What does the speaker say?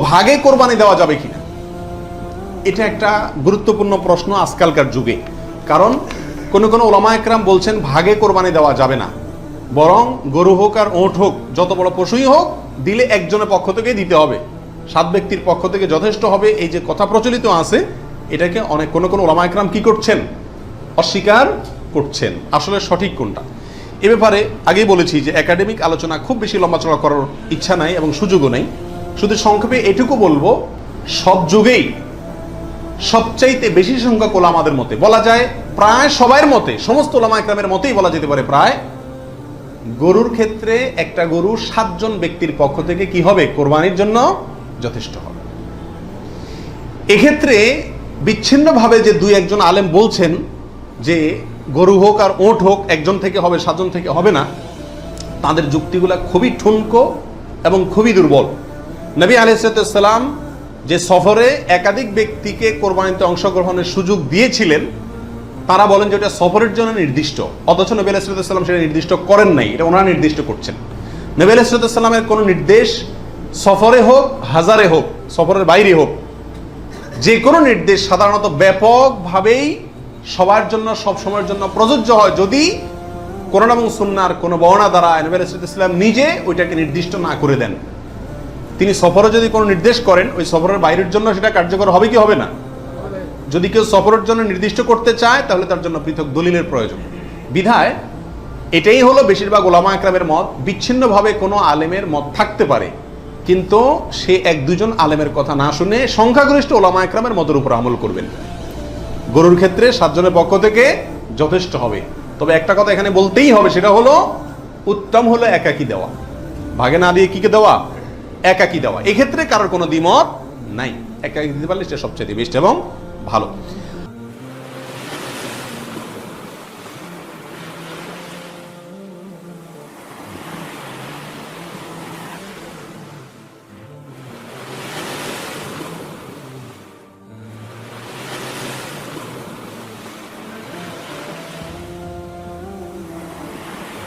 ভাগে কোরবানি দেওয়া যাবে কিনা, এটা একটা গুরুত্বপূর্ণ প্রশ্ন আজকালকার যুগে। কারণ কোন কোন ওলামা একরাম বলছেন ভাগে কোরবানি দেওয়া যাবে না, বরং গরু হোক আর ওট হোক, যত বড় পশুই হোক, দিলে একজনের পক্ষ থেকে দিতে হবে, 7 ব্যক্তির পক্ষ থেকে যথেষ্ট হবে। এই যে কথা প্রচলিত আছে, এটাকে অনেক কোন কোন ওলামা একরাম কি করছেন, অস্বীকার করছেন। আসলে সঠিক কোনটা, এ ব্যাপারে আগেই বলেছি যে একাডেমিক আলোচনা খুব বেশি লম্বাচড়া করার ইচ্ছা নাই এবং সুযোগও নেই। শুধু সংক্ষেপে এটুকু বলবো, সব যুগেই সবচাইতে বেশি সংখ্যক ওলামাদের মতে, বলা যায় প্রায় সবার মতে, সমস্ত ওলামা একরামের মতেই বলা যেতে পারে প্রায়, গরুর ক্ষেত্রে একটা গরু 7 জন ব্যক্তির পক্ষ থেকে কি হবে, কোরবানির জন্য যথেষ্ট হবে। এক্ষেত্রে বিচ্ছিন্নভাবে যে 2-1 আলেম বলছেন যে গরু হোক আর ওট হোক একজন থেকে হবে, 7 জন থেকে হবে না, তাদের যুক্তিগুলা খুবই ঠুনকো এবং খুবই দুর্বল। নবী আলাইহিস সালাম যে সফরে একাধিক ব্যক্তিকে কোরবানিতে অংশগ্রহণের সুযোগ দিয়েছিলেন, তারা বলেন যে এটা সফরের জন্য নির্দিষ্ট, অথচ নবী আলাইহিস সালাম সেটা নির্দিষ্ট করেন নাই, এটা ওনারা নির্দিষ্ট করছেন। নবী আলাইহিস সালামের কোনো নির্দেশ সফরে হোক, হাজারে হোক, সফরের বাইরে হোক, যে কোনো নির্দেশ সাধারণত ব্যাপকভাবেই সবার জন্য সব সময়ের জন্য প্রযোজ্য হয়, যদি কোরআন এবং সুন্নাহর কোনো বর্ণনা দ্বারা নবী আলাইহিস সালাম নিজে ওইটাকে নির্দিষ্ট না করে দেন। তিনি সফরে যদি কোনো নির্দেশ করেন, ওই সফরের বাইরের জন্য সেটা কার্যকর হবে কি হবে না? যদি কেউ সফরের জন্য নির্দিষ্ট করতে চায়, তাহলে তার জন্য পৃথক দলিলের প্রয়োজন। বিধায় এটাই হলো বেশিরভাগ ওলামা একরামের মত। বিচ্ছিন্নভাবে কোনো আলেমের মত থাকতে পারে, কিন্তু সে 1-2 আলেমের কথা না শুনে সংখ্যাগরিষ্ঠ ওলামা একরামের মতের উপর আমল করবেন। গরুর ক্ষেত্রে 7 জনের পক্ষ থেকে যথেষ্ট হবে। তবে একটা কথা এখানে বলতেই হবে, সেটা হলো উত্তম হলো একাকি দেওয়া, ভাগে না দিয়ে কি দেওয়া, একাকি দেওয়া। এক্ষেত্রে কারোর কোনো দ্বিমত নাই, একাকি দিতে পারলে সেটা সবচেয়ে বেস্ট এবং ভালো।